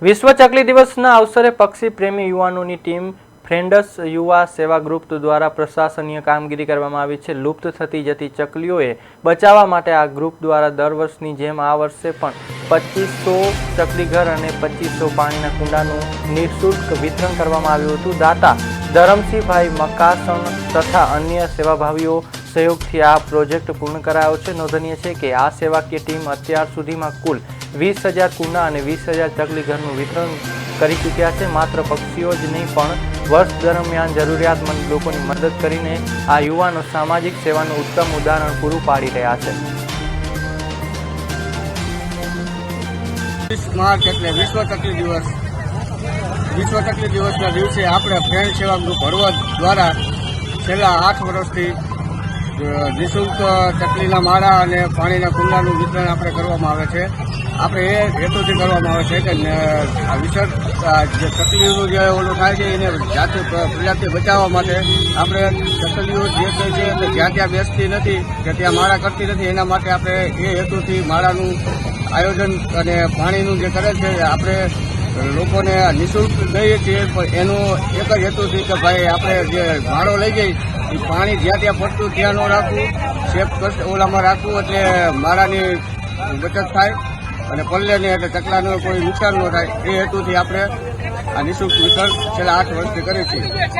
વિશ્વ ચકલી દિવસના અવસરે પક્ષી પ્રેમી યુવાનોની ટીમ ફ્રેન્ડ્સ યુવા સેવા ગ્રુપ દ્વારા પ્રશાસનીય કામગીરી કરવામાં આવી છે। લુપ્ત થતી જતી ચકલીઓએ બચાવવા માટે આ ગ્રુપ દ્વારા દર વર્ષની જેમ આ વર્ષે પણ 2500 ચકલીઘર અને 2500 પાણીના કુંડાનું નિઃશુલ્ક વિતરણ કરવામાં આવ્યું હતું। દાતા ધરમસિંહભાઈ મકાસણ તથા અન્ય સેવાભાવીઓ સહયોગથી આ પ્રોજેક્ટ પૂર્ણ કરાયો છે। નોંધનીય છે કે આ સેવાકીય ટીમ અત્યાર સુધીમાં કુલ 20,000 કુંડા અને 20,000 ચકલીઘરનું વિતરણ કરી ચૂક્યા છે। માત્ર પક્ષીઓ જ નહીં પણ વર્ષ દરમિયાન જરૂરિયાતમંદ લોકોની મદદ કરીને આ યુવાનો સામાજિક સેવાનું ઉત્તમ ઉદાહરણ પૂરું પાડી રહ્યા છે। માર્ચ એટલે વિશ્વ ચકલી દિવસ। વિશ્વ ચકલી દિવસના દિવસે આપણે ફ્રેન્ડ સેવા ગ્રુપ હળવદ દ્વારા છેલ્લા 8 વર્ષથી નિઃશુલ્ક ચકલીના માળા અને પાણીના કુંડાનું વિતરણ આપણે કરવામાં આવે છે। આપણે એ હેતુથી કરવામાં આવે છે કે જે ચકલીઓનું જે ઓલું થાય છે એને પ્રજાતિ બચાવવા માટે આપણે ચકલીઓ જે કહે છે કે જ્યાં ત્યાં બેસતી નથી કે ત્યાં માળા કરતી નથી, એના માટે આપણે એ હેતુથી માળાનું આયોજન અને પાણીનું જે કરે છે આપણે લોકોને નિઃશુલ્ક દઈએ છીએ। પણ એનું એક જ હેતુથી કે ભાઈ આપણે જે માળો લઈ જઈ એ પાણી જ્યાં ત્યાં પડતું ત્યાં ન રાખવું, સેફ ઓલામાં રાખવું, એટલે માળાની બચત થાય અને પલ્લેને એટલે ચકલાનું કોઈ નુકસાન ન થાય, એ હેતુથી આપણે આ નિઃશુલ્ક વિતરણ છેલ્લા 8 વર્ષથી કરીએ છીએ।